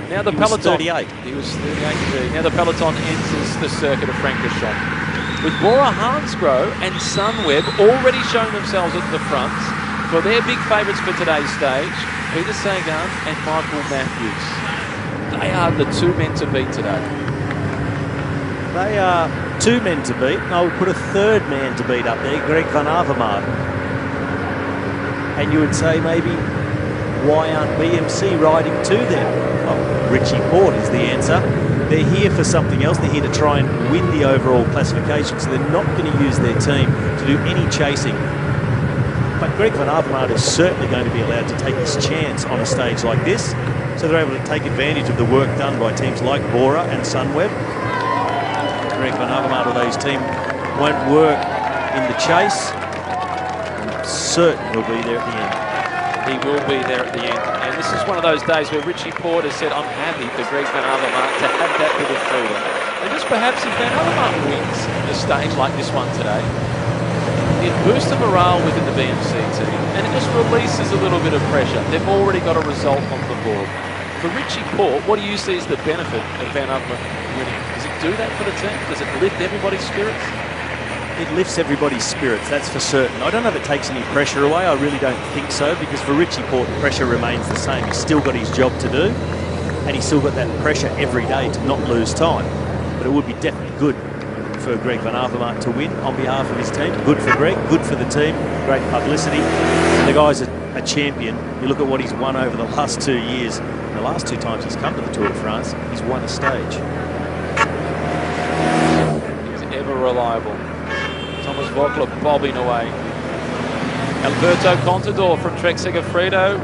Now the He was peloton. 38. He was 38 indeed. Now the peloton enters the Circuit de Francorchamps, with Bora Hansgrohe and Sunweb already showing themselves at the front for their big favourites for today's stage, Peter Sagan and Michael Matthews. They are the two men to beat today. They are two men to beat, and I would put a third man to beat up there, Greg van Avermaet. And you would say maybe, why aren't BMC riding to them? Well, Richie Porte is the answer. They're here for something else. They're here to try and win the overall classification, so they're not going to use their team to do any chasing. But Greg van Avermaet is certainly going to be allowed to take his chance on a stage like this, so they're able to take advantage of the work done by teams like Bora and Sunweb. Greg van Avermaet, although his team won't work in the chase, I'm certain he'll be there at the end. He will be there at the end. And this is one of those days where Richie Porte has said, I'm happy for Greg van Avermaet to have that bit of freedom. And just perhaps if van Avermaet wins a stage like this one today, it boosts the morale within the BMC team, and it just releases a little bit of pressure. They've already got a result on the board. For Richie Porte, what do you see as the benefit of van Avermaet winning? Does it do that for the team? Does it lift everybody's spirits? It lifts everybody's spirits, that's for certain. I don't know if it takes any pressure away. I really don't think so, because for Richie Porte, the pressure remains the same. He's still got his job to do, and he's still got that pressure every day to not lose time. But it would be definitely good for Greg van Avermaet to win on behalf of his team. Good for Greg, good for the team, great publicity. And the guy's a champion. You look at what he's won over the last 2 years. The last 2 times he's come to the Tour de France, he's won a stage. He's ever reliable. Thomas Voeckler bobbing away. Alberto Contador from Trek Segafredo,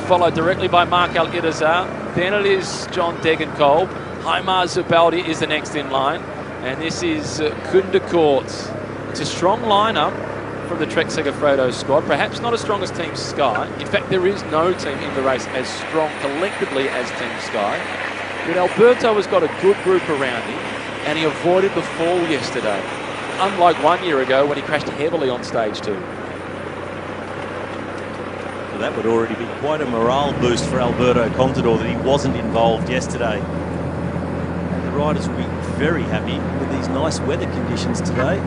followed directly by Marc Al-Irazar. Then it is John Degenkolb. Haimar Zubaldi is the next in line. And this is Kundekoort. It's a strong lineup from the Trek Segafredo squad. Perhaps not as strong as Team Sky. In fact, there is no team in the race as strong collectively as Team Sky. But Alberto has got a good group around him, and he avoided the fall yesterday, unlike 1 year ago when he crashed heavily on stage 2. Well, that would already be quite a morale boost for Alberto Contador that he wasn't involved yesterday. And the riders will be very happy with these nice weather conditions today.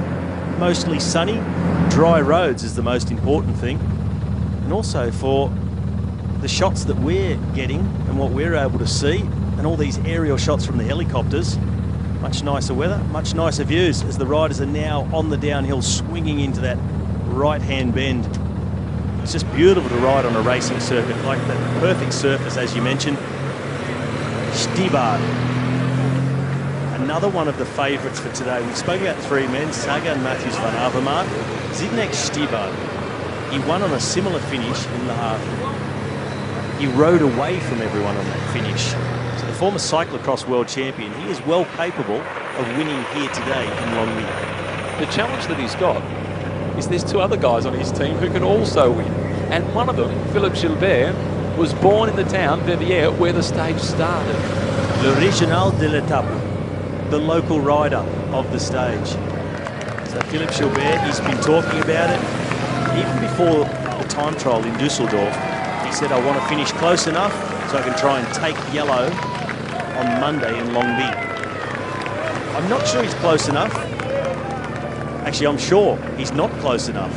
Mostly sunny, dry roads is the most important thing. And also for the shots that we're getting and what we're able to see, and all these aerial shots from the helicopters. Much nicer weather, much nicer views as the riders are now on the downhill, swinging into that right-hand bend. It's just beautiful to ride on a racing circuit like that. Perfect surface, as you mentioned. Stibar. Another one of the favourites for today. We spoke about 3 men, Sagan, Matthews, van Avermaet. Zdeněk Štibar. He won on a similar finish in the half. He rode away from everyone on that finish. So the former cyclocross world champion, he is well capable of winning here today in Longwy. The challenge that he's got is there's 2 other guys on his team who can also win. And one of them, Philippe Gilbert, was born in the town, Verviers, where the stage started. L'original de l'étape, the local rider of the stage. So Philippe Gilbert, he's been talking about it even before the time trial in Dusseldorf. He said, I want to finish close enough so I can try and take yellow on Monday in Longwy. I'm not sure he's close enough. Actually, I'm sure he's not close enough.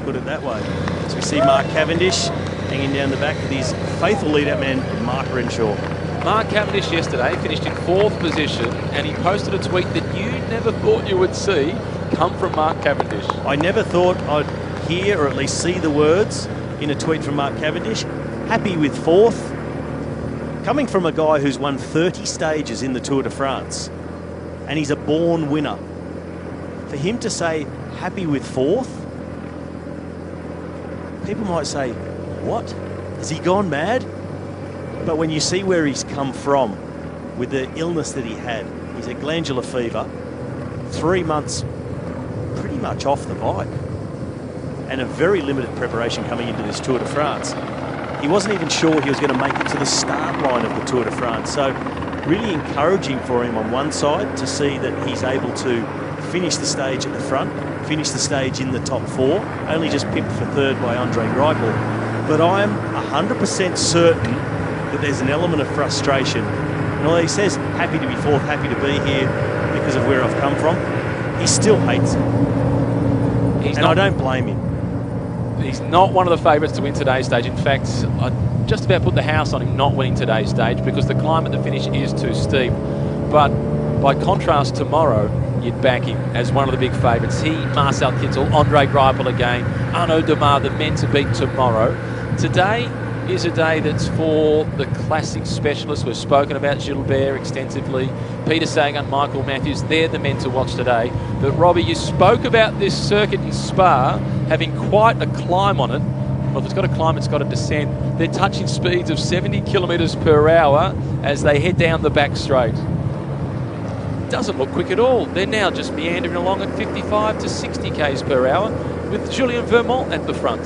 Put it that way. So we see Mark Cavendish hanging down the back with his faithful lead-out man, Mark Renshaw. Mark Cavendish yesterday finished in 4th position, and he posted a tweet that you never thought you would see come from Mark Cavendish. I never thought I'd hear or at least see the words in a tweet from Mark Cavendish. Happy with 4th. Coming from a guy who's won 30 stages in the Tour de France, and he's a born winner. For him to say happy with 4th, people might say, what? Has he gone mad? But when you see where he's come from with the illness that he had, he's had glandular fever, 3 months pretty much off the bike, and a very limited preparation coming into this Tour de France. He wasn't even sure he was going to make it to the start line of the Tour de France. So really encouraging for him on one side to see that he's able to finish the stage at the front, finish the stage in the top 4, only just pipped for 3rd by Andre Greipel. But I'm 100% certain that there's an element of frustration. And although he says happy to be fourth, happy to be here because of where I've come from, he still hates it. And I don't blame him. He's not one of the favourites to win today's stage. In fact, I just about put the house on him not winning today's stage because the climb at the finish is too steep. But by contrast, tomorrow, you'd back him as one of the big favourites. He, Marcel Kittel, Andre Greipel again, Arnaud Demar, the men to beat tomorrow. Today is a day that's for the classic specialists. We've spoken about Gilbert extensively, Peter Sagan, Michael Matthews. They're the men to watch today. But Robbie, you spoke about this circuit in Spa having quite a climb on it. Well, if it's got a climb, it's got a descent. They're touching speeds of 70 kilometres per hour as they head down the back straight. Doesn't look quick at all. They're now just meandering along at 55 to 60 k's per hour with Julien Vermont at the front.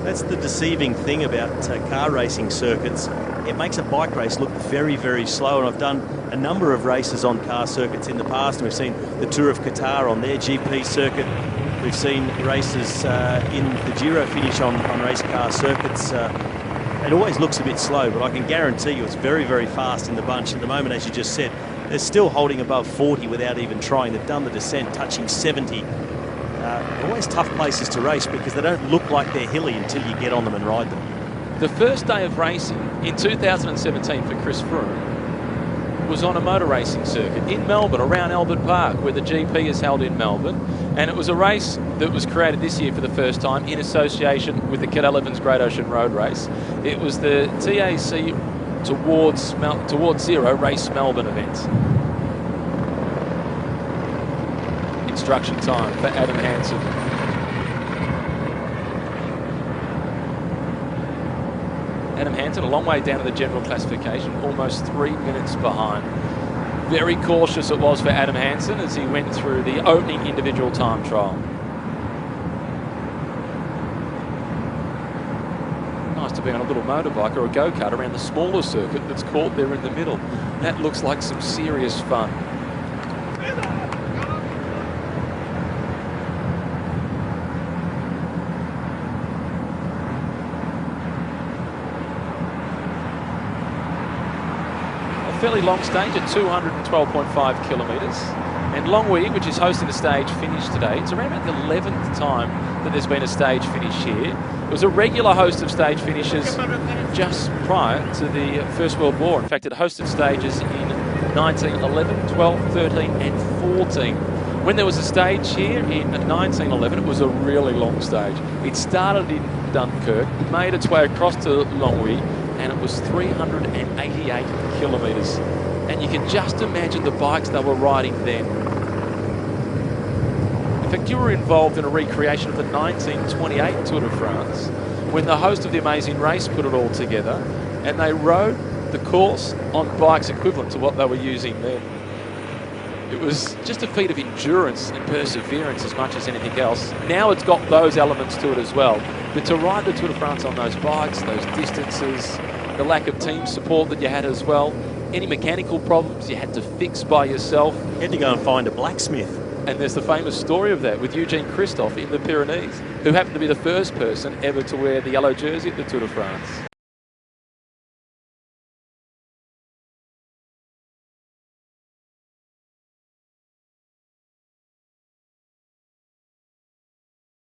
That's the deceiving thing about car racing circuits. It makes a bike race look very, very slow. And I've done a number of races on car circuits in the past. And we've seen the Tour of Qatar on their GP circuit. We've seen races in the Giro finish on race car circuits. It always looks a bit slow, but I can guarantee you it's very, very fast in the bunch. At the moment, as you just said, they're still holding above 40 without even trying. They've done the descent, touching 70. Always tough places to race because they don't look like they're hilly until you get on them and ride them. The first day of racing in 2017 for Chris Froome was on a motor racing circuit in Melbourne, around Albert Park, where the GP is held in Melbourne. And it was a race that was created this year for the first time in association with the Cadel Evans Great Ocean Road Race. It was the TAC Towards Zero Race Melbourne event. Instruction time for Adam Hansen. Adam Hansen a long way down to the general classification, almost 3 minutes behind. Very cautious it was for Adam Hansen as he went through the opening individual time trial. Nice to be on a little motorbike or a go-kart around the smaller circuit that's caught there in the middle. That looks like some serious fun. Fairly long stage at 212.5 kilometres. And Longwy, which is hosting the stage finish today, it's around about the 11th time that there's been a stage finish here. It was a regular host of stage finishes just prior to the First World War. In fact, it hosted stages in 1911, 12, 13 and 14. When there was a stage here in 1911, it was a really long stage. It started in Dunkirk, made its way across to Longwy, and it was 388 kilometres. And you can just imagine the bikes they were riding then. In fact, you were involved in a recreation of the 1928 Tour de France when the host of the Amazing Race put it all together, and they rode the course on bikes equivalent to what they were using then. It was just a feat of endurance and perseverance as much as anything else. Now it's got those elements to it as well. But to ride the Tour de France on those bikes, those distances, the lack of team support that you had as well, any mechanical problems you had to fix by yourself. You had to go and find a blacksmith. And there's the famous story of that with Eugene Christophe in the Pyrenees, who happened to be the first person ever to wear the yellow jersey at the Tour de France.